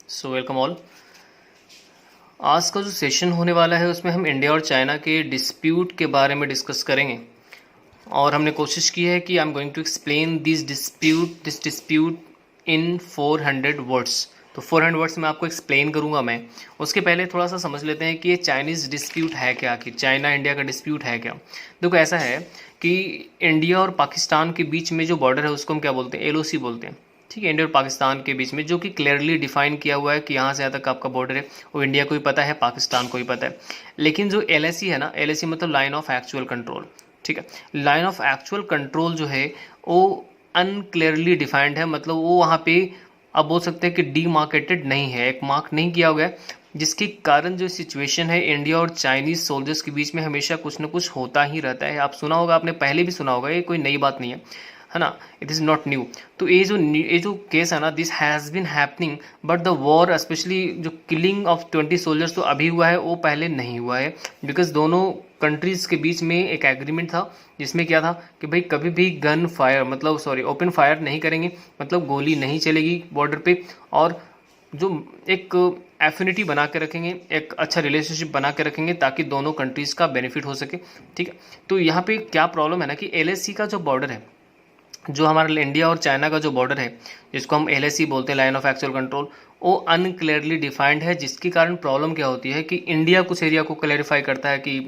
So welcome all. आज का जो सेशन होने वाला है उसमें हम इंडिया और चाइना के डिस्प्यूट के बारे में डिस्कस करेंगे। और हमने कोशिश की है कि I am going to explain this dispute in 400 words. तो 400 वर्ड्स में आपको एक्सप्लेन करूंगा मैं। उसके पहले थोड़ा सा समझ लेते हैं कि ये चाइनीज़ डिस्प्यूट है क्या, आखिर चाइना इंडिया का डिस्प्यूट है क्या। देखो ऐसा है कि इंडिया और पाकिस्तान के बीच में जो बॉर्डर है उसको हम क्या बोलते हैं, एलओसी बोलते हैं। ठीक है, इंडिया और पाकिस्तान के बीच में जो कि क्लियरली डिफाइन किया हुआ है कि यहाँ से यहाँ तक आपका बॉर्डर है, वो इंडिया को भी पता है, पाकिस्तान को भी पता है। लेकिन जो एलएसी है ना, एलएसी मतलब लाइन ऑफ एक्चुअल कंट्रोल। ठीक है, लाइन ऑफ एक्चुअल कंट्रोल जो है वो अनक्लियरली डिफाइंड है, मतलब वो वहाँ पे आप बोल सकते हैं कि डीमार्केटेड नहीं है, एक मार्क नहीं किया हुआ है, जिसके कारण जो सिचुएशन है इंडिया और चाइनीज सोल्जर्स के बीच में हमेशा कुछ ना कुछ होता ही रहता है। आप सुना होगा, आपने पहले भी सुना होगा, ये कोई नई बात नहीं है ना, इट इज़ नॉट न्यू। तो ये जो केस है ना, this has been happening, but the war specially जो किलिंग ऑफ 20 सोल्जर्स तो अभी हुआ है, वो पहले नहीं हुआ है। बिकॉज दोनों कंट्रीज़ के बीच में एक एग्रीमेंट था जिसमें क्या था कि भाई कभी भी गन फायर मतलब ओपन फायर नहीं करेंगे, मतलब गोली नहीं चलेगी बॉर्डर पे, और जो एक एफिनिटी बना के रखेंगे, एक अच्छा रिलेशनशिप बना के रखेंगे ताकि दोनों कंट्रीज़ का बेनिफिट हो सके। ठीक है, तो यहाँ पे क्या प्रॉब्लम है ना कि एलएसी का जो बॉर्डर है, जो हमारा इंडिया और चाइना का जो बॉर्डर है, जिसको हम एलएसी बोलते हैं, लाइन ऑफ एक्चुअल कंट्रोल, वो अनक्लियरली डिफाइंड है। जिसके कारण प्रॉब्लम क्या होती है कि इंडिया कुछ एरिया को क्लैरिफाई करता है कि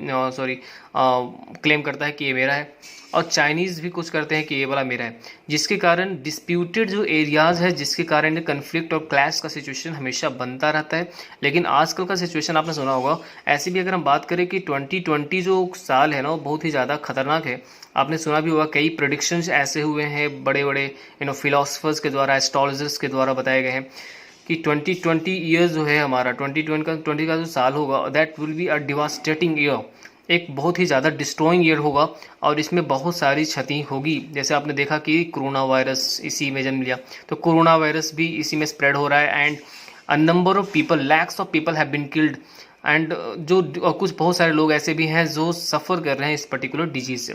क्लेम करता है कि ये मेरा है, और चाइनीज़ भी कुछ करते हैं कि ये वाला मेरा है, जिसके कारण डिस्प्यूटेड जो एरियाज़ है, जिसके कारण कन्फ्लिक्ट और क्लैश का सिचुएशन हमेशा बनता रहता है। लेकिन आजकल का सिचुएशन आपने सुना होगा। ऐसे भी अगर हम बात करें कि 2020 जो साल है ना, वो बहुत ही ज़्यादा खतरनाक है। आपने सुना भी होगा, कई प्रोडिक्शंस ऐसे हुए हैं बड़े बड़े फिलोसफर्स के द्वारा, एस्ट्रोलॉजर्स के द्वारा बताए गए हैं कि 2020 ईयर जो है हमारा, 2020 का जो साल होगा, that will be a devastating year, एक बहुत ही ज़्यादा डिस्ट्रॉइंग ईयर होगा। और इसमें बहुत सारी क्षति होगी। जैसे आपने देखा कि कोरोना वायरस इसी में जन्म लिया, तो कोरोना वायरस भी इसी में स्प्रेड हो रहा है, and a number of people, lakhs of people have been killed, and कुछ बहुत सारे लोग ऐसे भी हैं जो सफ़र कर रहे हैं इस पर्टिकुलर डिजीज से।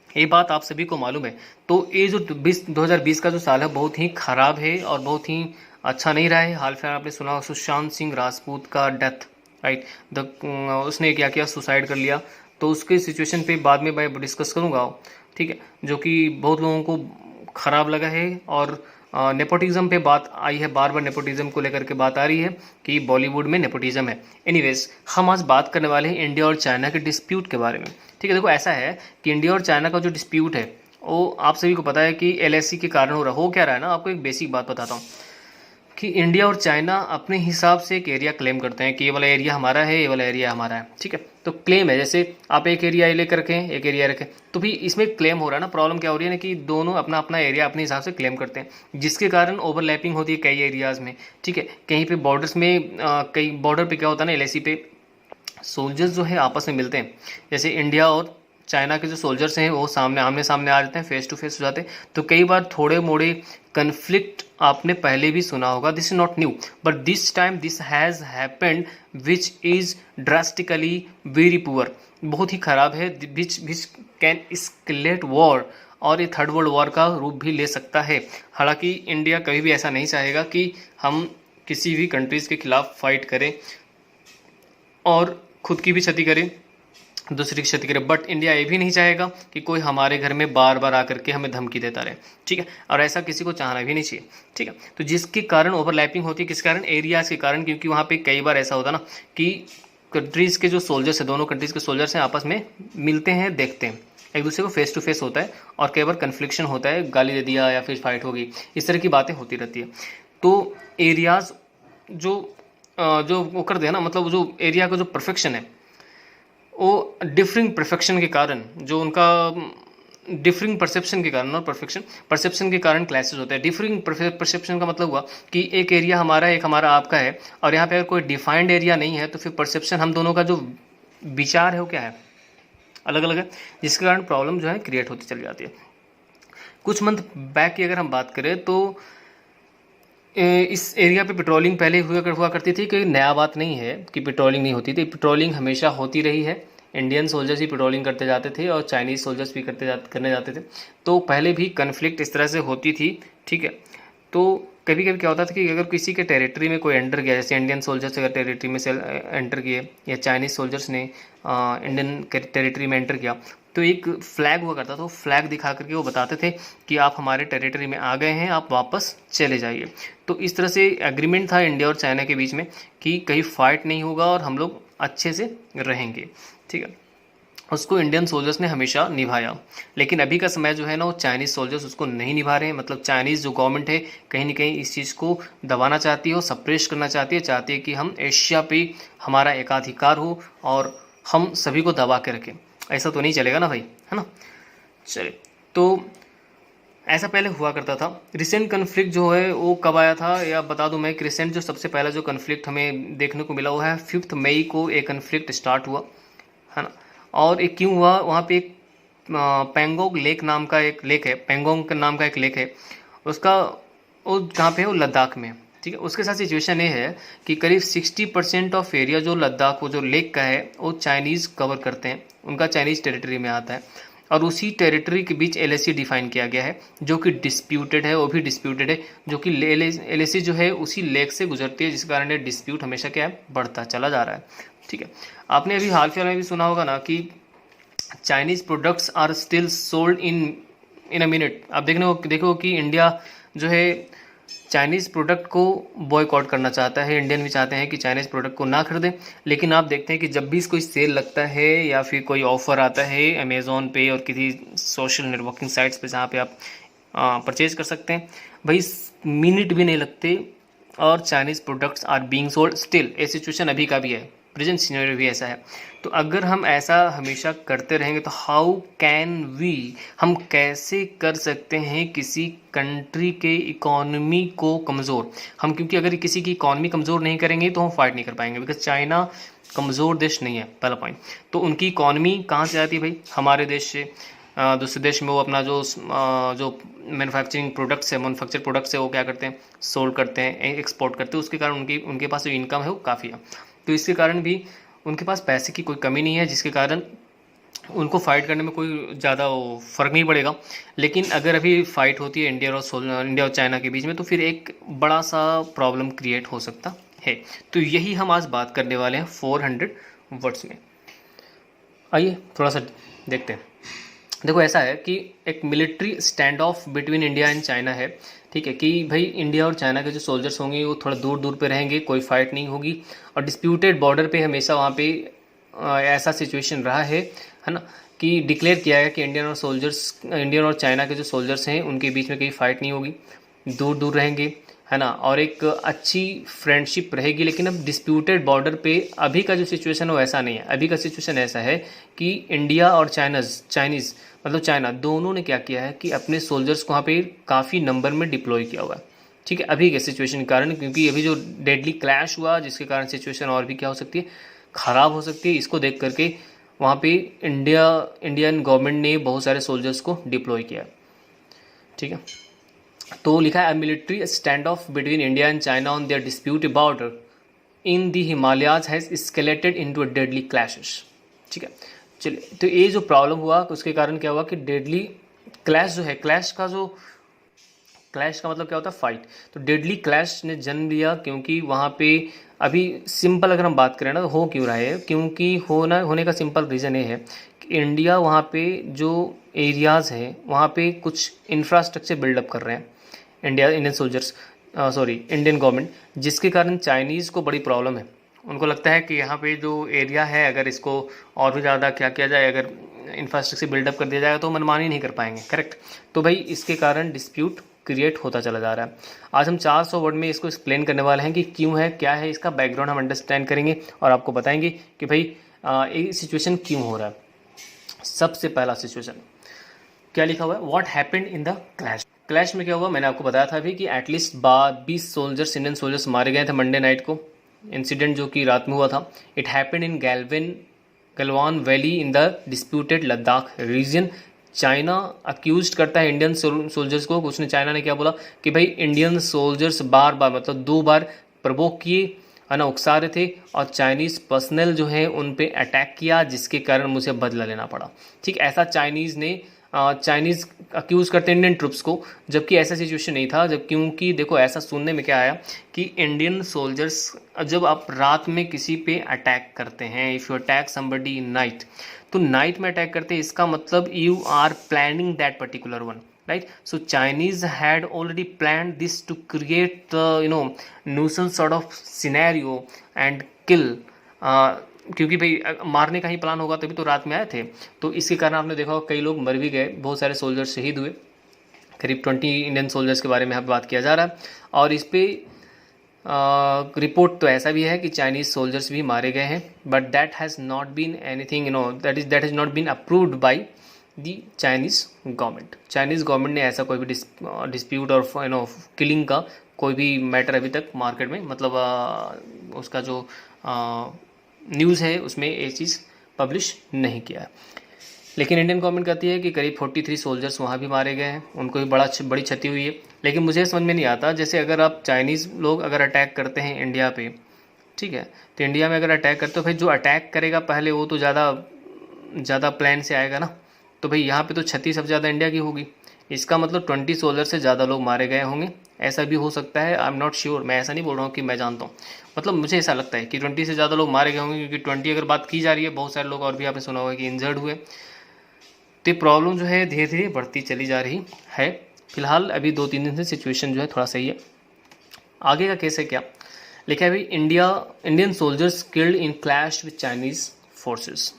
ये बात आप सभी को मालूम है। तो ये जो 2020 का जो साल है बहुत ही ख़राब है और बहुत ही अच्छा नहीं रहा है। हाल फिलहाल आपने सुना सुशांत सिंह राजपूत का डेथ, राइट, द उसने क्या किया, सुसाइड कर लिया। तो उसके सिचुएशन पे बाद में मैं डिस्कस करूँगा। ठीक है, जो कि बहुत लोगों को ख़राब लगा है। और नेपोटिज्म पे बात आई है, बार बार नेपोटिज्म को लेकर के बात आ रही है कि बॉलीवुड में नेपोटिज्म है। एनीवेज, हम आज बात करने वाले हैं इंडिया और चाइना के डिस्प्यूट के बारे में। ठीक है, देखो ऐसा है कि इंडिया और चाइना का जो डिस्प्यूट है वो आप सभी को पता है कि एलएसी के कारण हो रहा हो क्या रहा है ना। आपको एक बेसिक बात बताता हूँ कि इंडिया और चाइना अपने हिसाब से एक एरिया क्लेम करते हैं कि ये वाला एरिया हमारा है, ये वाला एरिया हमारा है। ठीक है, तो क्लेम है, जैसे आप एक एरिया लेकर रखें, एक एरिया रखें, तो भी इसमें क्लेम हो रहा है ना। प्रॉब्लम क्या हो रही है ना कि दोनों अपना अपना एरिया अपने हिसाब से क्लेम करते हैं, जिसके कारण ओवरलैपिंग होती है कई एरियाज़ में। ठीक है, कहीं पे बॉर्डर्स में कई बॉर्डर पे क्या होता है ना, एलएसी पे सोल्जर्स जो है आपस में मिलते हैं। जैसे इंडिया और चाइना के जो सोल्जर्स हैं वो सामने आमने सामने आ जाते हैं, फेस टू फेस हो जाते हैं। तो कई बार थोड़े मोड़े कन्फ्लिक्ट आपने पहले भी सुना होगा, this is not new, but this time this has happened which is drastically very poor, बहुत ही ख़राब है, विच कैन स्केलेट वॉर, और ये थर्ड वर्ल्ड वॉर का रूप भी ले सकता है। हालांकि इंडिया कभी भी ऐसा नहीं चाहेगा कि हम किसी भी कंट्रीज़ के खिलाफ फाइट करें और खुद की भी क्षति करें, दूसरी की क्षति करे, बट इंडिया ये भी नहीं चाहेगा कि कोई हमारे घर में बार बार आकर के हमें धमकी देता रहे। ठीक है, और ऐसा किसी को चाहना भी नहीं चाहिए। ठीक है, तो जिसके कारण ओवरलैपिंग होती है, किस कारण, एरियाज़ के कारण, क्योंकि वहाँ पे कई बार ऐसा होता ना कि कंट्रीज़ के जो सोल्जर्स हैं, दोनों कंट्रीज़ के सोल्जर्स हैं, आपस में मिलते हैं, देखते हैं, एक दूसरे को फेस टू फेस होता है, और कई बार कन्फ्लिक्शन होता है, गाली दे दिया या फिर फाइट हो गई, इस तरह की बातें होती रहती है। तो एरियाज़ जो वो करते हैं ना, मतलब जो एरिया का जो परफेक्शन है, वो डिफरिंग परफेक्शन के कारण, जो उनका डिफरिंग परसेप्शन के कारण, और परसेप्शन के कारण क्लैशेस होते हैं। डिफरिंग परसेप्शन का मतलब हुआ कि एक एरिया हमारा है, एक हमारा आपका है, और यहाँ पे अगर कोई डिफाइंड एरिया नहीं है तो फिर परसेप्शन, हम दोनों का जो विचार है वो क्या है, अलग अलग है, जिसके कारण प्रॉब्लम जो है क्रिएट होती चली जाती है। कुछ मंथ बैक की अगर हम बात करें तो इस एरिया पे पेट्रोलिंग पहले हुआ करती थी, कोई नया बात नहीं है कि पेट्रोलिंग नहीं होती थी, पेट्रोलिंग हमेशा होती रही है। इंडियन सोल्जर्स ही पेट्रोलिंग करते जाते थे और चाइनीज़ सोल्जर्स भी करने जाते थे। तो पहले भी कन्फ्लिक्ट इस तरह से होती थी। ठीक है, तो कभी कभी क्या होता था कि अगर किसी के टेरिटरी में कोई एंटर किया, जैसे इंडियन सोल्जर्स अगर टेरिटरी में से एंटर किए या चाइनीज़ सोल्जर्स ने इंडियन टेरिटरी में एंटर किया, तो एक फ्लैग हुआ करता था, वो फ्लैग दिखा करके वो बताते थे कि आप हमारे टेरिटरी में आ गए हैं, आप वापस चले जाइए। तो इस तरह से एग्रीमेंट था इंडिया और चाइना के बीच में कि कहीं फाइट नहीं होगा और हम लोग अच्छे से रहेंगे, ठीक है। उसको इंडियन सोल्जर्स ने हमेशा निभाया, लेकिन अभी का समय जो है ना, वो चाइनीज़ सोल्जर्स उसको नहीं निभा रहे हैं। मतलब चाइनीज़ जो गवर्नमेंट है कहीं ना कहीं इस चीज़ को दबाना चाहती है और सप्रेस करना चाहती है कि हम एशिया पे हमारा एकाधिकार हो और हम सभी को दबा के रखें। ऐसा तो नहीं चलेगा ना भाई, है ना। चलिए, तो ऐसा पहले हुआ करता था। रिसेंट कन्फ्लिक्ट जो है वो कब आया था, या बता दूं मैं कि रिसेंट जो सबसे पहला जो कन्फ्लिक्ट हमें देखने को मिला वो है 5 मई को एक कन्फ्लिक्ट स्टार्ट हुआ, है ना। और एक क्यों हुआ, वहाँ पे एक पेंगोंग लेक नाम का एक लेक है, पेंगोंग का नाम का एक लेक है उसका, वो कहाँ पे है, वो लद्दाख में, ठीक है। उसके साथ सिचुएशन ये है कि करीब 60% ऑफ एरिया जो लद्दाख वो जो लेक का है वो चाइनीज़ कवर करते हैं, उनका चाइनीज़ टेरिटरी में आता है। और उसी टेरिटरी के बीच एलएसी डिफाइन किया गया है जो कि डिस्प्यूटेड है, वो भी डिस्प्यूटेड है, जो कि एलएसी जो है उसी लेक से गुजरती है, जिस कारण ये डिस्प्यूट हमेशा क्या है, बढ़ता चला जा रहा है, ठीक है। आपने अभी हाल फिलहाल में भी सुना होगा ना कि Chinese products are still sold in a minute. आप देखो कि इंडिया जो है चाइनीज़ प्रोडक्ट को बॉयकॉट करना चाहता है, इंडियन भी चाहते हैं कि चाइनीज़ प्रोडक्ट को ना खरीदें, लेकिन आप देखते हैं कि जब भी कोई सेल लगता है या फिर कोई ऑफ़र आता है अमेज़ॉन पे और किसी सोशल नेटवर्किंग साइट्स पे जहाँ पे आप परचेज कर सकते हैं, भाई मिनट भी नहीं लगते और Chinese products are being sold still. ये सिचुएशन अभी का भी है, प्रेजेंट सिनेरियो भी ऐसा है। तो अगर हम ऐसा हमेशा करते रहेंगे तो हाउ कैन वी, हम कैसे कर सकते हैं किसी कंट्री के इकोनॉमी को कमज़ोर हम, क्योंकि अगर किसी की इकोनॉमी कमज़ोर नहीं करेंगे तो हम फाइट नहीं कर पाएंगे, बिकॉज चाइना कमज़ोर देश नहीं है, पहला पॉइंट। तो उनकी इकोनॉमी कहाँ से आती है भाई, हमारे देश से। दूसरे देश में वो अपना जो मैन्युफैक्चरिंग प्रोडक्ट्स है, मैन्युफैक्चर प्रोडक्ट्स है, वो क्या करते हैं, सोल्ड करते हैं, एक्सपोर्ट करते हैं, उसके कारण उनके पास जो इनकम है वो काफ़ी है। तो इसके कारण भी उनके पास पैसे की कोई कमी नहीं है, जिसके कारण उनको फाइट करने में कोई ज़्यादा फ़र्क नहीं पड़ेगा। लेकिन अगर अभी फाइट होती है इंडिया और चाइना के बीच में, तो फिर एक बड़ा सा प्रॉब्लम क्रिएट हो सकता है। तो यही हम आज बात करने वाले हैं 400 वर्ड्स में। आइए थोड़ा सा देखते हैं। देखो, ऐसा है कि एक military stand of between India and China है, ठीक है, कि भाई इंडिया और चाइना के जो सोल्जर्स होंगे वो थोड़ा दूर दूर पे रहेंगे, कोई फाइट नहीं होगी। और डिस्प्यूटेड बॉर्डर पे हमेशा वहाँ पे ऐसा सिचुएशन रहा है ना, कि डिक्लेयर किया है कि इंडियन और चाइना के जो सोल्जर्स हैं उनके बीच में कहीं फाइट नहीं होगी, दूर दूर रहेंगे, है ना, और एक अच्छी फ्रेंडशिप रहेगी। लेकिन अब डिस्प्यूटेड बॉर्डर पे अभी का जो सिचुएशन है वो ऐसा नहीं है। अभी का सिचुएशन ऐसा है कि इंडिया और चाइनीज़ मतलब चाइना दोनों ने क्या किया है कि अपने सोल्जर्स को वहाँ पे काफ़ी नंबर में डिप्लॉय किया हुआ है, ठीक है, अभी के सिचुएशन के कारण। क्योंकि अभी जो डेडली क्लैश हुआ जिसके कारण सिचुएशन और भी क्या हो सकती है, ख़राब हो सकती है। इसको देख करके वहाँ पे इंडियन गवर्नमेंट ने बहुत सारे सोल्जर्स को डिप्लॉय किया, ठीक है। तो लिखा है, military stand of between India and China on their dispute border in the Himalayas has escalated into a deadly clashes, ठीक है। चलिए, तो ये जो प्रॉब्लम हुआ उसके कारण क्या हुआ कि डेडली क्लैश जो है, क्लैश का मतलब क्या होता है, फाइट। तो डेडली क्लैश ने जन्म लिया, क्योंकि वहाँ पे अभी सिंपल अगर हम बात करें ना तो हो क्यों रहा है, क्योंकि होने का सिंपल रीज़न ये है कि इंडिया वहाँ पे जो एरियाज़ हैं वहाँ पे कुछ इंफ्रास्ट्रक्चर बिल्डअप कर रहे हैं इंडियन सोल्जर्स, इंडियन गवर्नमेंट, जिसके कारण चाइनीज़ को बड़ी प्रॉब्लम है। उनको लगता है कि यहाँ पे जो एरिया है अगर इसको और भी ज़्यादा क्या किया जाए, अगर इंफ्रास्ट्रक्चर बिल्डअप कर दिया जाएगा तो मनमानी नहीं कर पाएंगे, करेक्ट। तो भाई इसके कारण डिस्प्यूट क्रिएट होता चला जा रहा है। आज हम 400 वर्ड में इसको एक्सप्लेन करने वाले हैं कि क्यों है, क्या है, इसका बैकग्राउंड हम अंडरस्टैंड करेंगे और आपको बताएंगे कि भाई ये सिचुएशन क्यों हो रहा है। सबसे पहला सिचुएशन क्या लिखा हुआ है, what happened in the clash में क्या हुआ, मैंने आपको बताया था अभी कि एटलीस्ट 20 सोल्जर्स, इंडियन सोल्जर्स मारे गए थे मंडे नाइट को, इंसिडेंट जो कि रात में हुआ था। It happened in Galwan valley in the disputed Ladakh region. China accuse करता है इंडियन सोल्जर्स को। चाइना ने क्या बोला कि भाई इंडियन सोल्जर्स बार बार मतलब 2 बार प्रवोक किए, है ना, उकसा रहे थे, और चाइनीज़ पर्सनल जो है उन पे अटैक किया, जिसके कारण मुझे बदला लेना पड़ा, ठीक। ऐसा चाइनीज़ ने चाइनीज़ अक्यूज़ करते हैं इंडियन ट्रुप्स को, जबकि ऐसा सिचुएशन नहीं था। जब क्योंकि देखो ऐसा सुनने में क्या आया कि इंडियन सोल्जर्स जब आप रात में किसी पे अटैक करते हैं, if you attack somebody in night, तो नाइट में अटैक करते हैं, इसका मतलब you are planning that particular one, right? So Chinese had already planned this to create the nuisance sort of scenario and kill, क्योंकि भाई मारने का ही प्लान होगा तभी तो रात में आए थे। तो इसके कारण आपने देखा होगा कई लोग मर भी गए, बहुत सारे सोल्जर्स शहीद हुए। करीब 20 इंडियन सोल्जर्स के बारे में यहाँ पे बात किया जा रहा है। और इस पे रिपोर्ट तो ऐसा भी है कि चाइनीज़ सोल्जर्स भी मारे गए हैं, but that has not been anything that has not been approved by the Chinese government. Chinese government ने ऐसा कोई भी डिस्प्यूट और किलिंग का कोई भी मैटर अभी तक मार्केट में, मतलब उसका जो न्यूज़ है उसमें ये चीज़ पब्लिश नहीं किया है। लेकिन इंडियन गवर्नमेंट कहती है कि करीब 43 सोल्जर्स वहाँ भी मारे गए हैं, उनको भी बड़ी क्षति हुई है। लेकिन मुझे समझ में नहीं आता, जैसे अगर आप चाइनीज़ लोग अगर अटैक करते हैं इंडिया पे, ठीक है, तो इंडिया में अगर अटैक करते हो फिर जो अटैक करेगा पहले वो तो ज़्यादा प्लान से आएगा ना, तो भाई यहाँ पे तो क्षति सबसे ज़्यादा इंडिया की होगी। इसका मतलब 20 सोल्जर से ज़्यादा लोग मारे गए होंगे, ऐसा भी हो सकता है। आई एम नॉट श्योर, मैं ऐसा नहीं बोल रहा हूँ कि मैं जानता हूँ, मतलब मुझे ऐसा लगता है कि 20 से ज़्यादा लोग मारे गए होंगे, क्योंकि 20 अगर बात की जा रही है, बहुत सारे लोग और भी आपने सुना होगा कि इंजर्ड हुए। तो प्रॉब्लम जो है धीरे धीरे बढ़ती चली जा रही है। फिलहाल अभी 2-3 दिन से सिचुएशन जो है थोड़ा सही है। आगे का केस है क्या, लिखा है अभी Indian soldiers killed in clash with Chinese forces.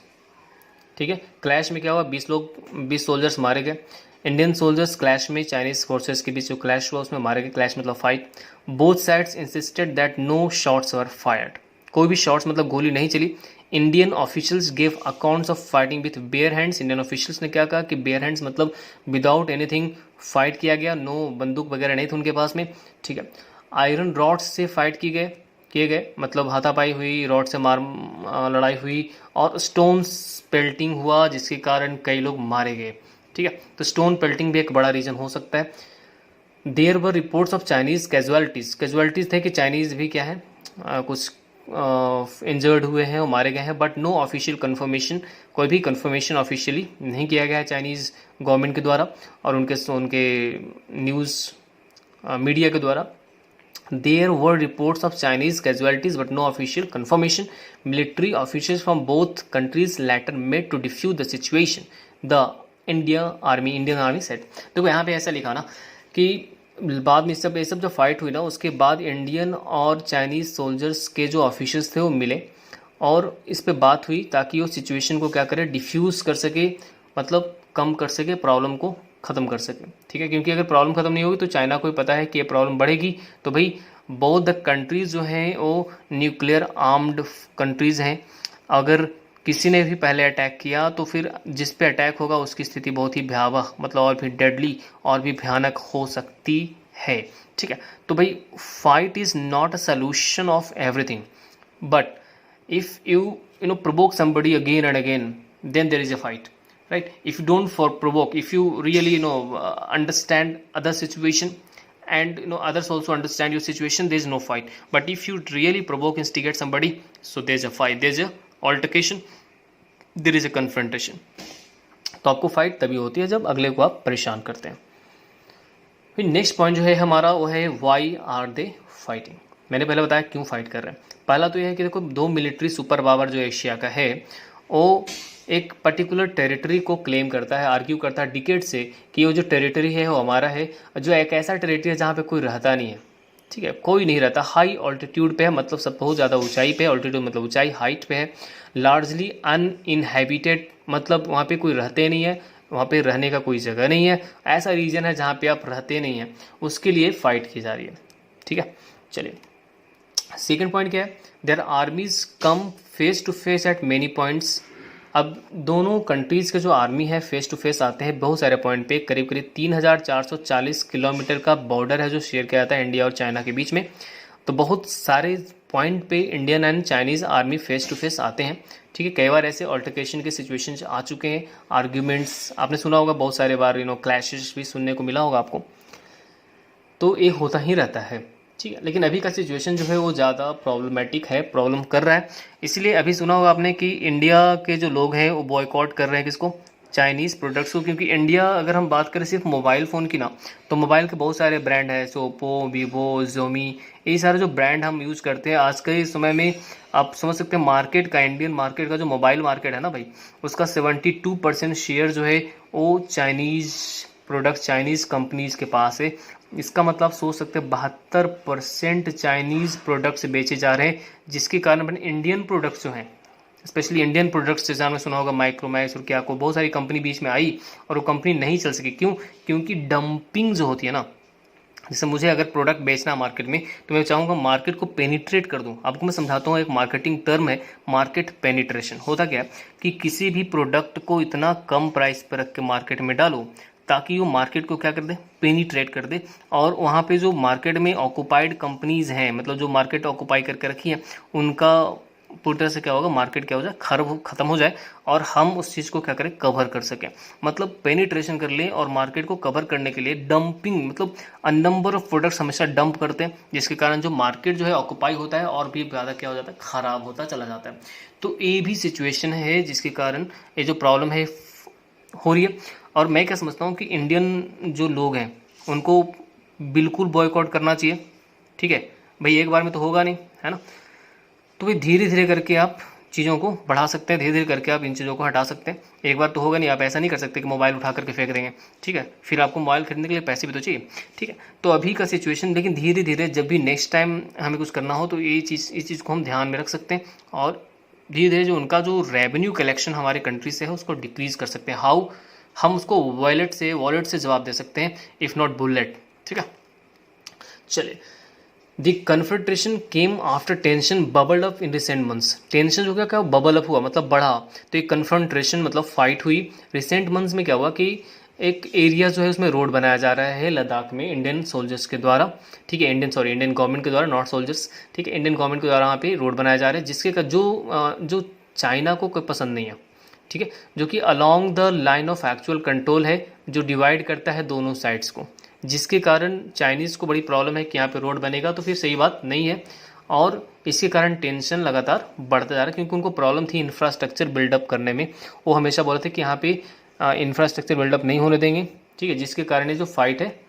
ठीक है, क्लैश में क्या हुआ, 20 सोल्जर्स मारे गए। इंडियन सोल्जर्स क्लैश में चाइनीज़ फोर्सेस के बीच जो क्लैश हुआ उसमें मारे गए। क्लैश मतलब fight. Both sides insisted that no shots were fired, कोई भी शॉट्स मतलब गोली नहीं चली। Indian officials give accounts of fighting with bare hands. Indian officials ने क्या कहा कि बेयर हैंड्स मतलब विदाउट एनीथिंग फाइट किया गया, नो बंदूक वगैरह नहीं थे उनके पास में। ठीक है, आयरन रॉड्स से फाइट किए गए, मतलब हाथापाई हुई, रॉड से लड़ाई हुई, और स्टोन्स पेल्टिंग हुआ जिसके कारण कई लोग मारे गए। ठीक है, तो स्टोन पेल्टिंग भी एक बड़ा रीज़न हो सकता है। There were reports of Chinese casualties थे कि चाइनीज़ भी क्या है कुछ इंजर्ड हुए हैं और मारे गए हैं, बट नो ऑफिशियल कन्फर्मेशन, कोई भी कन्फर्मेशन ऑफिशियली नहीं किया गया है चाइनीज़ गवर्नमेंट के द्वारा और उनके न्यूज़ मीडिया के द्वारा। There were reports of Chinese casualties but no official confirmation. Military officials from both countries later met to defuse the situation, the Indian Army said. देखो यहाँ पे ऐसा लिखा ना कि बाद में ये सब जो फाइट हुई ना उसके बाद इंडियन और चाइनीज़ सोल्जर्स के जो ऑफिशियल्स थे वो मिले और इस पे बात हुई ताकि वो सिचुएशन को क्या करे, डिफ्यूज़ कर सके, मतलब कम कर सके, प्रॉब्लम को ख़त्म कर सके। ठीक है, क्योंकि अगर प्रॉब्लम ख़त्म नहीं होगी तो चाइना को पता है कि ये प्रॉब्लम बढ़ेगी, तो भाई बोथ द कंट्रीज़ जो हैं वो न्यूक्लियर आर्म्ड कंट्रीज़ हैं। अगर किसी ने भी पहले अटैक किया तो फिर जिस पे अटैक होगा उसकी स्थिति बहुत ही भयावह, मतलब और भी डेडली और भी भयानक हो सकती है। ठीक है, तो भाई fight is not a solution of everything, but if you provoke somebody again and again, then there is a fight, right? If you don't provoke, if you really understand other situation and others also understand your situation, there is no fight. But if you really provoke, instigate somebody, so there is a fight, there is a altercation, there is a confrontation. तो आपको fight तभी होती है जब अगले को आप परेशान करते हैं। फिर नेक्स्ट पॉइंट जो है हमारा वो है वाई आर दे फाइटिंग। मैंने पहले बताया क्यों फाइट कर रहे हैं। पहला तो यह है कि देखो दो मिलिट्री सुपर पावर जो एशिया का है वो एक पर्टिकुलर टेरिटरी को क्लेम करता है, आर्ग्यू करता है डिकेड से कि वो जो टेरिटरी है वो हमारा है, जो एक ऐसा टेरिटरी है जहाँ पे कोई रहता नहीं है। ठीक है, कोई नहीं रहता, हाई ऑल्टीट्यूड पे है, मतलब सब बहुत ज़्यादा ऊंचाई पे है, ऑल्टीट्यूड मतलब ऊंचाई, हाइट पे है, लार्जली अनइनहेबिटेड मतलब वहाँ पे कोई रहते नहीं है, वहाँ पे रहने का कोई जगह नहीं है, ऐसा रीजन है जहाँ पे आप रहते नहीं हैं, उसके लिए फाइट की जा रही है। ठीक है, चलिए सेकेंड पॉइंट क्या है, their armies come face to face at many points. अब दोनों कंट्रीज़ के जो आर्मी है फेस टू फेस आते हैं बहुत सारे पॉइंट पे, करीब करीब 3440 किलोमीटर का बॉर्डर है जो शेयर किया जाता है इंडिया और चाइना के बीच में। तो बहुत सारे पॉइंट पे Indian and Chinese army face to face आते हैं। ठीक है, कई बार ऐसे ऑल्टरकेशन के सिचुएशन आ चुके हैं, आर्ग्यूमेंट्स आपने सुना होगा बहुत सारे बार, क्लैशेस भी सुनने को मिला होगा आपको, तो ये होता ही रहता है। ठीक है, लेकिन अभी का सिचुएशन जो है वो ज़्यादा प्रॉब्लमेटिक है, प्रॉब्लम कर रहा है। इसलिए अभी सुना होगा आपने कि इंडिया के जो लोग हैं वो बॉयकॉट कर रहे हैं किसको, चाइनीज़ प्रोडक्ट्स को, क्योंकि इंडिया अगर हम बात करें सिर्फ मोबाइल फ़ोन की ना, तो मोबाइल के बहुत सारे ब्रांड हैं, सोपो, वीवो, जोमी, ये सारे जो ब्रांड हम यूज़ करते हैं आज के समय में। आप समझ सकते हैं मार्केट का, इंडियन मार्केट का जो मोबाइल मार्केट है ना भाई, उसका 72% शेयर जो है वो चाइनीज़ प्रोडक्ट, चाइनीज़ कंपनीज़ के पास है। इसका मतलब आप सोच सकते हैं 72% चाइनीज़ प्रोडक्ट्स बेचे जा रहे हैं, जिसके कारण अपने इंडियन प्रोडक्ट्स जो हैं, स्पेशली इंडियन प्रोडक्ट्स, जैसे आपने सुना होगा माइक्रोमैक्स और क्या को, बहुत सारी कंपनी बीच में आई और वो कंपनी नहीं चल सकी। क्यों? क्योंकि डंपिंग जो होती है ना, जैसे मुझे अगर प्रोडक्ट बेचना है मार्केट में, तो मैं चाहूँगा मार्केट को पेनिट्रेट कर दूँ। आपको मैं समझाता हूँ, एक मार्केटिंग टर्म है मार्केट पेनिट्रेशन। होता क्या है कि किसी भी प्रोडक्ट को इतना कम प्राइस पर रख के मार्केट में डालो ताकि वो मार्केट को क्या कर दे, पेनिट्रेट कर दे, और वहाँ पे जो मार्केट में ऑक्युपाइड कंपनीज हैं, मतलब जो मार्केट ऑक्युपाई करके रखी है, उनका पूरी तरह से क्या होगा, मार्केट क्या हो जाए, खत्म हो जाए, और हम उस चीज़ को क्या करें, कवर कर सकें। मतलब पेनिट्रेशन कर लें, और मार्केट को कवर करने के लिए डंपिंग, मतलब नंबर ऑफ प्रोडक्ट्स हमेशा डंप करते हैं, जिसके कारण जो मार्केट जो है ऑक्युपाई होता है और भी ज़्यादा क्या हो जाता है, ख़राब होता चला जाता है। तो ये भी सिचुएशन है जिसके कारण ये जो प्रॉब्लम है हो रही है। और मैं क्या समझता हूँ कि इंडियन जो लोग हैं उनको बिल्कुल बॉयकॉट करना चाहिए। ठीक है भाई, एक बार में तो होगा नहीं, है ना। तो भाई धीरे धीरे करके आप चीज़ों को बढ़ा सकते हैं, धीरे धीरे करके आप इन चीज़ों को हटा सकते हैं। एक बार तो होगा नहीं, आप ऐसा नहीं कर सकते कि मोबाइल उठा करके फेंक देंगे। ठीक है, फिर आपको मोबाइल खरीदने के लिए पैसे भी तो चाहिए। ठीक है, तो अभी का सिचुएशन, लेकिन धीरे धीरे जब भी नेक्स्ट टाइम हमें कुछ करना हो तो इस चीज़ को हम ध्यान में रख सकते हैं, और धीरे धीरे जो उनका जो रेवेन्यू कलेक्शन हमारे कंट्री से है उसको डिक्रीज़ कर सकते हैं। हाउ? हम उसको वॉलेट से जवाब दे सकते हैं, इफ़ नॉट बुलेट। ठीक है, चलिए। The confrontation came after tension bubbled up in recent months. Tension जो क्या बबल अप हुआ, मतलब बढ़ा। तो एक कन्फ्रंट्रेशन मतलब फाइट हुई। रिसेंट मंथ्स में क्या हुआ कि एक एरिया जो है उसमें रोड बनाया जा रहा है लद्दाख में, इंडियन सोल्जर्स के द्वारा। ठीक है, इंडियन गवर्नमेंट के द्वारा, नॉट सोल्जर्स। ठीक है, इंडियन गवर्नमेंट के द्वारा वहाँ पे रोड बनाया जा रहा है, जिसके का जो चाइना को कोई पसंद नहीं है। ठीक है, जो कि along the line of actual control है, जो डिवाइड करता है दोनों साइड्स को, जिसके कारण चाइनीज़ को बड़ी प्रॉब्लम है कि यहाँ पे रोड बनेगा तो फिर सही बात नहीं है, और इसके कारण टेंशन लगातार बढ़ता जा रहा है, क्योंकि उनको प्रॉब्लम थी इंफ्रास्ट्रक्चर बिल्डअप करने में। वो हमेशा बोल रहे थे कि यहाँ पे इंफ्रास्ट्रक्चर बिल्डअप नहीं होने देंगे। ठीक है, जिसके कारण ये जो फाइट है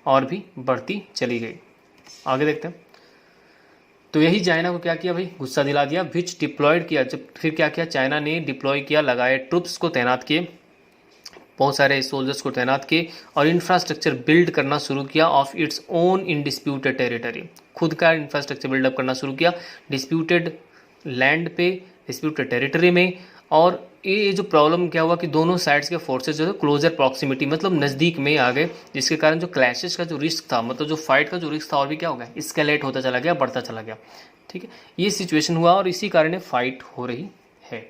और भी बढ़ती चली गई। आगे देखते हैं। तो यही चाइना को क्या किया भाई, गुस्सा दिला दिया, विच डिप्लॉयड किया। जब फिर क्या किया, चाइना ने डिप्लॉय किया, लगाए ट्रुप्स को तैनात किए, बहुत सारे सोल्जर्स को तैनात किए, और इंफ्रास्ट्रक्चर बिल्ड करना शुरू किया of its own in disputed territory. खुद का इंफ्रास्ट्रक्चर बिल्डअप करना शुरू किया डिस्प्यूटेड लैंड पे, डिस्प्यूटेड टेरिटरी में। और ये जो प्रॉब्लम क्या हुआ कि दोनों साइड्स के फोर्सेस जो है क्लोजर प्रॉक्सिमिटी, मतलब नज़दीक में आ गए, जिसके कारण जो क्लैशेस का जो रिस्क था, मतलब जो फाइट का जो रिस्क था, और भी क्या हो गया, स्केलेट होता चला गया, बढ़ता चला गया। ठीक है, ये सिचुएशन हुआ और इसी कारण फाइट हो रही है।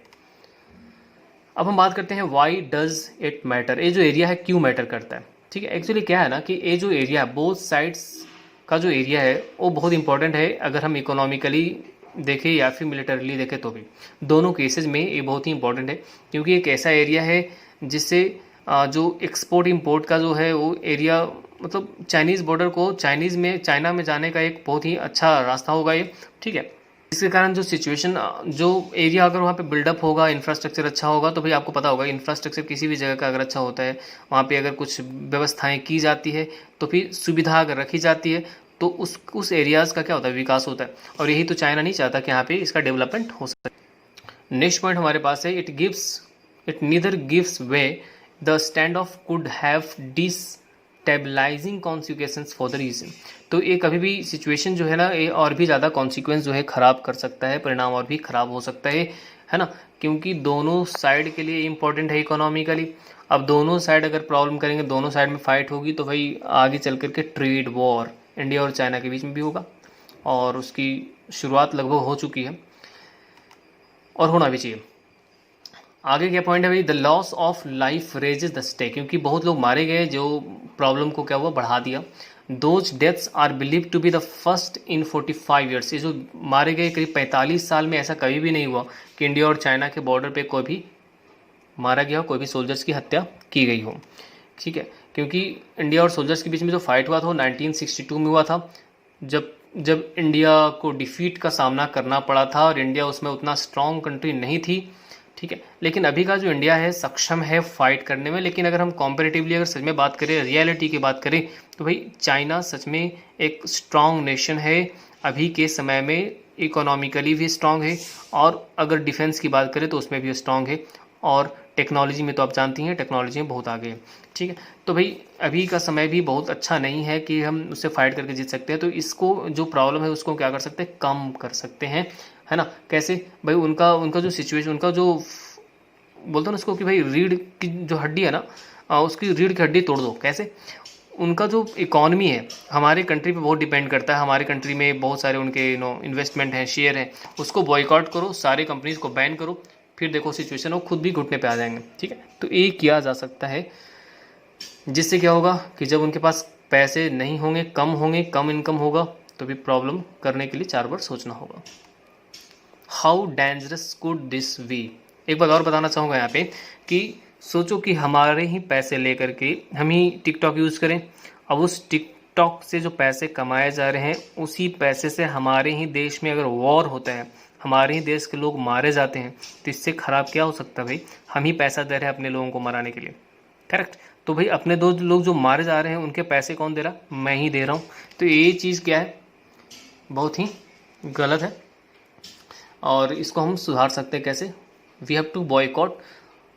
अब हम बात करते हैं वाई डज इट मैटर, ये जो एरिया है क्यों मैटर करता है। ठीक है, एक्चुअली क्या है ना कि ये जो एरिया है, बोथ साइड्स का जो एरिया है वो बहुत इंपॉर्टेंट है, अगर हम इकोनॉमिकली देखें या फिर मिलिटरीली देखें तो भी। दोनों केसेस में ये बहुत ही इंपॉर्टेंट है, क्योंकि एक ऐसा एरिया है जिससे जो एक्सपोर्ट इंपोर्ट का जो है वो एरिया, मतलब चाइनीज़ बॉर्डर को चाइना में जाने का एक बहुत ही अच्छा रास्ता होगा ये। ठीक है, इसके कारण जो सिचुएशन, जो एरिया अगर वहाँ पे बिल्डअप होगा, इंफ्रास्ट्रक्चर अच्छा होगा, तो भाई आपको पता होगा इंफ्रास्ट्रक्चर किसी भी जगह का अगर अच्छा होता है, वहाँ पे अगर कुछ व्यवस्थाएं की जाती है, तो फिर सुविधा अगर रखी जाती है, तो उस एरियाज़ का क्या होता है, विकास होता है। और यही तो चाइना नहीं चाहता कि यहाँ पे इसका डेवलपमेंट हो सके। नेक्स्ट पॉइंट हमारे पास है, it neither gives way the stand off could have destabilising consequences for the region. तो ये कभी भी सिचुएशन जो है ना, ये और भी ज़्यादा कॉन्सिक्वेंस जो है ख़राब कर सकता है, परिणाम और भी ख़राब हो सकता है ना, क्योंकि दोनों साइड के लिए इम्पोर्टेंट है इकोनॉमिकली। अब दोनों साइड अगर प्रॉब्लम करेंगे, दोनों साइड में फाइट होगी, तो भाई आगे चल करके ट्रेड वॉर इंडिया और चाइना के बीच में भी होगा, और उसकी शुरुआत लगभग हो चुकी है और होना भी चाहिए। आगे क्या पॉइंट है भाई, the loss of life raises the stake, क्योंकि बहुत लोग मारे गए, जो प्रॉब्लम को क्या हुआ, बढ़ा दिया। Those deaths are believe to be the first in 45 years, ये जो मारे गए करीब 45 साल में ऐसा कभी भी नहीं हुआ कि इंडिया और चाइना के बॉर्डर पे कोई भी मारा गया हो, कोई भी सोल्जर्स की हत्या की गई हो। ठीक है, क्योंकि इंडिया और सोल्जर्स के बीच में जो फाइट हुआ था वो 1962 में हुआ था, जब इंडिया को डिफीट का सामना करना पड़ा था, और इंडिया उसमें उतना स्ट्रॉन्ग कंट्री नहीं थी। ठीक है। लेकिन अभी का जो इंडिया है सक्षम है फाइट करने में, लेकिन अगर हम कॉम्पेरेटिवली अगर सच में बात करें, रियलिटी की बात करें, तो भाई चाइना सच में एक स्ट्रांग नेशन है अभी के समय में, इकोनॉमिकली भी स्ट्रांग है, और अगर डिफेंस की बात करें तो उसमें भी स्ट्रांग है, और टेक्नोलॉजी में तो आप जानती हैं टेक्नोलॉजी में बहुत आगे है। ठीक है, तो भाई अभी का समय भी बहुत अच्छा नहीं है कि हम उससे फाइट करके जीत सकते हैं। तो इसको जो प्रॉब्लम है उसको क्या कर सकते हैं, कम कर सकते हैं, है ना। कैसे भाई, उनका उनका जो सिचुएशन, उनका जो बोलते हैं ना उसको कि भाई रीढ़ की जो हड्डी है ना, उसकी रीढ़ की हड्डी तोड़ दो। कैसे? उनका जो इकॉनमी है हमारे कंट्री पे बहुत डिपेंड करता है, हमारे कंट्री में बहुत सारे उनके इन्वेस्टमेंट हैं, शेयर हैं, उसको बॉयकॉट करो, सारे कंपनीज को बैन करो, फिर देखो सिचुएशन वो खुद भी घुटने पे आ जाएंगे। ठीक है, तो ये किया जा सकता है, जिससे क्या होगा कि जब उनके पास पैसे नहीं होंगे, कम इनकम होगा, तो भी प्रॉब्लम करने के लिए 4 बार सोचना होगा। How dangerous could this be? एक बात और बताना चाहूँगा यहाँ पे कि सोचो कि हमारे ही पैसे लेकर के हम ही टिकटॉक यूज़ करें, अब उस टिकटॉक से जो पैसे कमाए जा रहे हैं उसी पैसे से हमारे ही देश में अगर वॉर होता है, हमारे ही देश के लोग मारे जाते हैं, तो इससे ख़राब क्या हो सकता है भाई? हम ही पैसा दे रहे हैं अपने लोगों को मराने के लिए, करेक्ट। तो भाई अपने दो लोग जो मारे जा रहे हैं उनके पैसे कौन दे रहा? मैं ही दे रहा हूँ। तो ये चीज़ क्या है, बहुत ही गलत है, और इसको हम सुधार सकते हैं कैसे? We have to boycott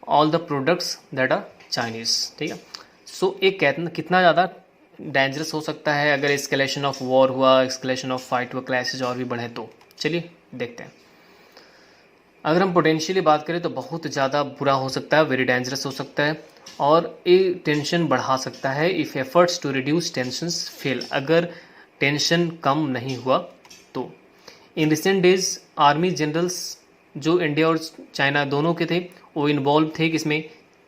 all the products that are Chinese. ठीक है, सो एक कितना ज़्यादा डेंजरस हो सकता है अगर एस्केलेशन ऑफ वॉर हुआ, एस्केलेशन ऑफ फाइट हुआ, क्लैशेज और भी बढ़े तो। चलिए देखते हैं। अगर हम पोटेंशियली बात करें तो बहुत ज़्यादा बुरा हो सकता है, वेरी डेंजरस हो सकता है, और ये टेंशन बढ़ा सकता है if efforts to reduce tensions fail, अगर टेंशन कम नहीं हुआ तो। In recent days army generals जो इंडिया और चाइना दोनों के थे वो इन्वॉल्व थे किसमें,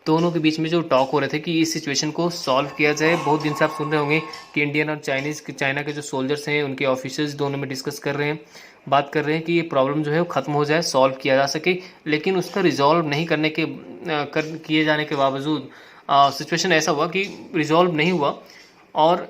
दोनों के बीच में जो टॉक हो रहे थे कि इस सिचुएशन को सॉल्व किया जाए। बहुत दिन से आप सुन रहे होंगे कि इंडियन और चाइना के जो सोल्जर्स हैं उनके ऑफिसर्स दोनों में डिस्कस कर रहे हैं, बात कर रहे हैं कि ये प्रॉब्लम जो है वो ख़त्म हो जाए, सॉल्व किया जा सके। लेकिन उसका रिजॉल्व नहीं करने के किए जाने के बावजूद सिचुएशन ऐसा हुआ कि रिजॉल्व नहीं हुआ, और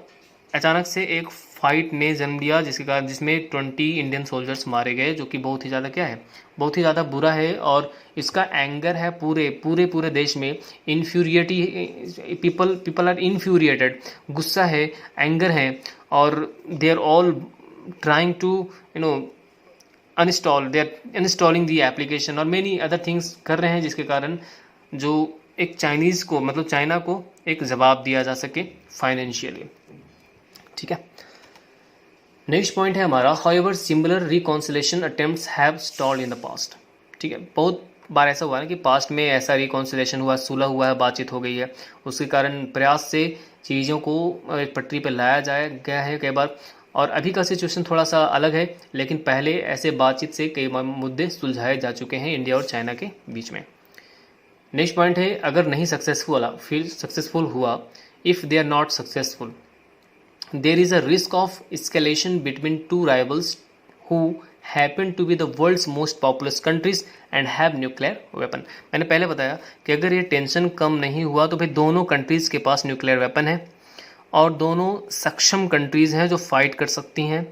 अचानक से एक फाइट ने जन्म लिया जिसके कारण जिसमें 20 इंडियन सोल्जर्स मारे गए, जो कि बहुत ही ज़्यादा क्या है, बहुत ही ज़्यादा बुरा है। और इसका एंगर है पूरे देश में, इन्फ्यूरिएटी, पीपल आर इन्फ्यूरिएटेड, गुस्सा है, एंगर है, और they are all trying to they are installing the application और मेनी अदर थिंग्स कर रहे हैं, जिसके कारण जो एक चाइनीज़ को मतलब चाइना को एक जवाब दिया जा सके फाइनेंशियली। ठीक है, नेक्स्ट पॉइंट है हमारा, however similar reconciliation attempts have stalled in the past. ठीक है, बहुत बार ऐसा हुआ है कि पास्ट में ऐसा रिकॉन्सिलेशन हुआ, सुलह हुआ है, बातचीत हो गई है, उसके कारण प्रयास से चीज़ों को एक पटरी पर लाया गया है कई बार। और अभी का सिचुएशन थोड़ा सा अलग है, लेकिन पहले ऐसे बातचीत से कई मुद्दे सुलझाए जा चुके हैं इंडिया और चाइना के बीच में। नेक्स्ट पॉइंट है, अगर नहीं सक्सेसफुल हुआ, if they are not successful, there is a risk of escalation between two rivals who happen to be the world's most populous countries and have nuclear weapon। मैंने पहले बताया कि अगर ये टेंशन कम नहीं हुआ तो भाई दोनों कंट्रीज़ के पास न्यूक्लियर वेपन है, और दोनों सक्षम कंट्रीज़ हैं जो फाइट कर सकती हैं,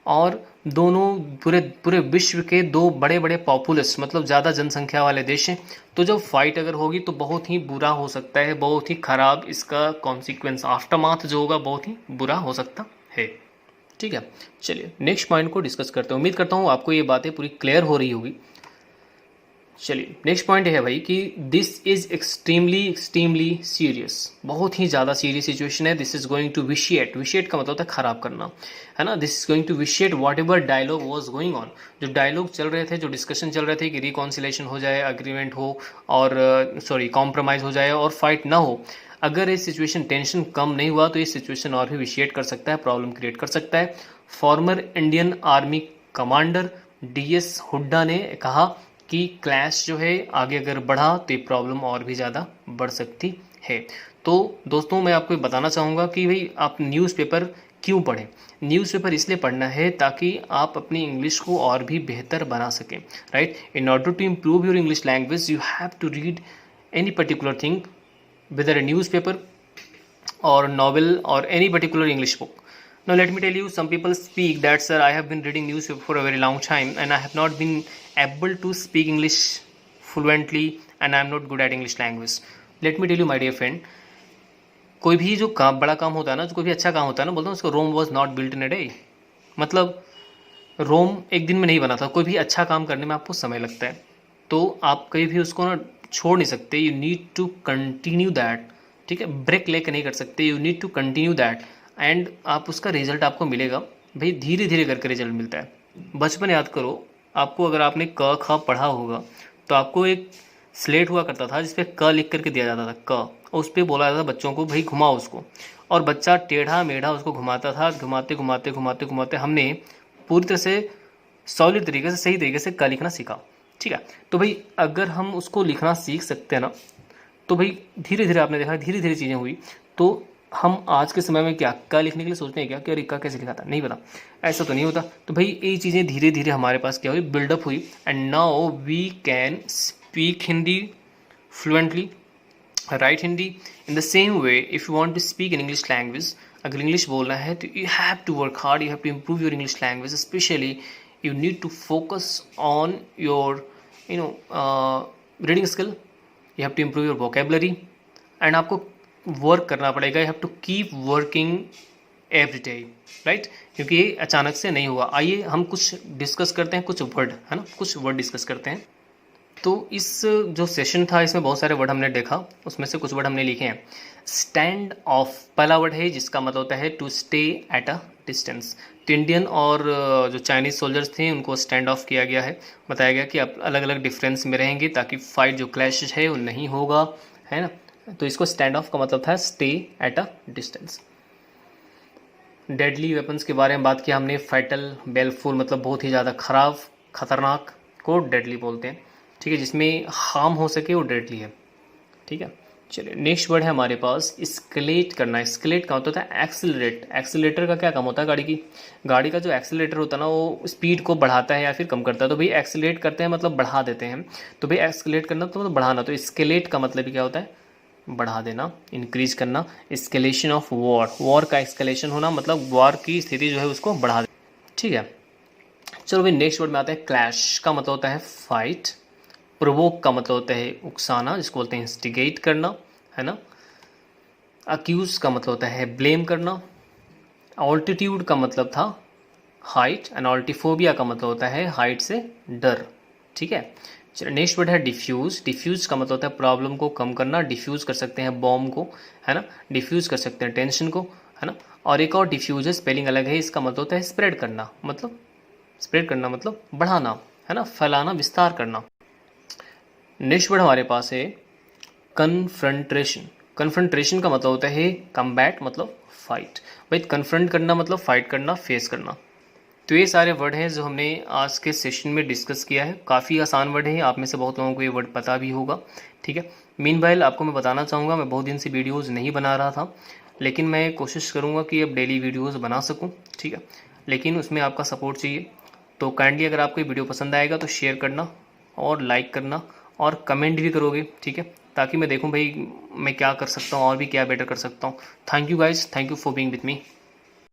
और दोनों पूरे विश्व के दो बड़े बड़े पॉपुलस मतलब ज़्यादा जनसंख्या वाले देश हैं। तो जब फाइट अगर होगी तो बहुत ही बुरा हो सकता है, बहुत ही ख़राब इसका कॉन्सिक्वेंस, आफ्टरमाथ जो होगा बहुत ही बुरा हो सकता है। ठीक है, चलिए नेक्स्ट पॉइंट को डिस्कस करते हैं। उम्मीद करता हूँ आपको ये बातें पूरी क्लियर हो रही होगी। चलिए नेक्स्ट पॉइंट है भाई कि दिस इज एक्सट्रीमली सीरियस, बहुत ही ज़्यादा सीरियस सिचुएशन है। This is going to vitiate का मतलब होता है खराब करना, है ना। This is going to vitiate whatever dialogue was going on, जो डायलॉग चल रहे थे, जो डिस्कशन चल रहे थे कि रिकॉन्सिलेशन हो जाए, अग्रीमेंट हो, और कॉम्प्रोमाइज़ हो जाए और फाइट ना हो। अगर ये सिचुएशन टेंशन कम नहीं हुआ तो ये सिचुएशन और भी विशिएट कर सकता है, प्रॉब्लम क्रिएट कर सकता है। Former Indian army commander DS Hooda ने कहा कि क्लैश जो है आगे अगर बढ़ा तो ये प्रॉब्लम और भी ज़्यादा बढ़ सकती है। तो दोस्तों मैं आपको बताना चाहूँगा कि भाई आप न्यूज़पेपर क्यों पढ़ें। न्यूज़पेपर इसलिए पढ़ना है ताकि आप अपनी इंग्लिश को और भी बेहतर बना सकें, right. In order to improve your English language you have to read any particular thing, whether a newspaper or novel or any particular English book. Now let me tell you, some people speak that sir I have been reading newspaper for a very long time and I have not been able to speak English fluently and I'm not good at English language. Let me tell you my dear friend, कोई भी जो काम बड़ा काम होता है ना, जो कोई भी अच्छा काम होता है ना, बोलते हैं उसको Rome was not built in a day. मतलब रोम एक दिन में नहीं बना था। कोई भी अच्छा काम करने में आपको समय लगता है, तो आप कहीं भी उसको ना छोड़ नहीं सकते। You need to continue that, ठीक है, ब्रेक लेके नहीं कर सकते। You need to continue that and आप उसका रिजल्ट आपको मिलेगा भाई, धीरे धीरे करके रिजल्ट मिलता है। बचपन याद करो आपको, अगर आपने क ख पढ़ा होगा तो आपको एक स्लेट हुआ करता था जिसपे क लिख करके दिया जाता था, क, और उस पर बोला जाता था बच्चों को भाई घुमाओ उसको, और बच्चा टेढ़ा मेढ़ा उसको घुमाता था। घुमाते घुमाते घुमाते घुमाते हमने पूरी तरह से सॉलिड तरीके से, सही तरीके से क लिखना सीखा, ठीक है। तो भाई अगर हम उसको लिखना सीख सकते हैं ना, तो भाई धीरे धीरे आपने देखा धीरे धीरे चीज़ें हुई। तो हम आज के समय में क्या क लिखने के लिए सोचते हैं क्या कि अरे क कैसे लिखा था, नहीं पता, ऐसा तो नहीं होता। तो भाई ये चीज़ें धीरे धीरे हमारे पास क्या हुई, बिल्डअप हुई, and now we can speak Hindi fluently, right Hindi in the same way. If you want to speak in English language, अगर इंग्लिश बोलना है तो you have to work hard, you have to improve your English language, specially you need to focus on your reading skill, you have to improve your vocabulary, and आपको work करना पड़ेगा। you have to keep working every day, right? क्योंकि ये अचानक से नहीं हुआ। आइए हम कुछ डिस्कस करते हैं, कुछ वर्ड है ना, कुछ वर्ड डिस्कस करते हैं। तो इस जो सेशन था इसमें बहुत सारे वर्ड हमने देखा, उसमें से कुछ वर्ड हमने लिखे हैं। स्टैंड ऑफ पहला वर्ड है जिसका मतलब होता है to stay at a distance. तो इंडियन और जो चाइनीज़ सोल्जर्स थे उनको स्टैंड ऑफ किया गया है, बताया गया कि आप अलग अलग डिफरेंस में रहेंगे ताकि फाइट जो क्लैश है वो नहीं होगा, है ना। तो इसको स्टैंड ऑफ का मतलब था stay at a distance. Deadly weapons के बारे में बात किया हमने, फैटल, बेलफुल, मतलब बहुत ही ज़्यादा खराब, खतरनाक को डेडली बोलते हैं, ठीक है, जिसमें हार्म हो सके वो डेडली है, ठीक है। चलिए नेक्स्ट वर्ड है हमारे पास स्केलेट करना। स्केलेट का मतलब होता है एक्सेलरेट। एक्सेलरेटर का क्या काम होता है, गाड़ी का जो एक्सेलरेटर होता है ना वो स्पीड को बढ़ाता है या फिर कम करता है। तो भाई एक्सेलरेट करते हैं मतलब बढ़ा देते हैं। तो भाई एक्सेलरेट करना तो मतलब बढ़ाना, तो स्केलेट का मतलब भी क्या होता है, बढ़ा देना, इंक्रीज करना। स्केलेशन ऑफ वॉर, वॉर का एक्सकेलेशन होना मतलब वॉर की स्थिति जो है उसको बढ़ा दे, ठीक है। चलो भाई नेक्स्ट वर्ड में आता है क्लैश का मतलब होता है फाइट। प्रोवोक का मतलब होता है उकसाना, जिसको बोलते हैं इंस्टिगेट करना, है ना। अक्यूज का मतलब होता है ब्लेम करना। ऑल्टीट्यूड का मतलब था हाइट, एंड ऑल्टीफोबिया का मतलब होता है हाइट से डर, ठीक है। चलिए नेक्स्ट वर्ड है डिफ्यूज। डिफ्यूज का मतलब होता है प्रॉब्लम को कम करना। डिफ्यूज कर सकते हैं बॉम्ब को, है ना, डिफ्यूज कर सकते हैं टेंशन को, है ना। और एक और डिफ्यूज है, स्पेलिंग अलग है, इसका मतलब होता है स्प्रेड करना, मतलब स्प्रेड करना मतलब बढ़ाना, है ना, फैलाना, विस्तार करना। नेक्स्ट वर्ड हमारे पास है कन्फ्रंट्रेशन। कन्फ्रंट्रेशन का मतलब होता है कम्बैट, मतलब फाइट। भाई कन्फ्रंट करना मतलब फाइट करना, फेस करना। तो ये सारे वर्ड हैं जो हमने आज के सेशन में डिस्कस किया है। काफ़ी आसान वर्ड है, आप में से बहुत लोगों को ये वर्ड पता भी होगा, ठीक है। मीनवाइल आपको मैं बताना चाहूँगा, मैं बहुत दिन से वीडियोज़ नहीं बना रहा था, लेकिन मैं कोशिश करूँगा कि अब डेली वीडियोज़ बना सकूँ, ठीक है। लेकिन उसमें आपका सपोर्ट चाहिए। तो काइंडली अगर आपको ये वीडियो पसंद आएगा तो शेयर करना और लाइक करना और कमेंट भी करोगे, ठीक है, ताकि मैं देखूं भाई मैं क्या कर सकता हूँ और भी क्या बेटर कर सकता हूँ। Thank you guys, thank you for being with me.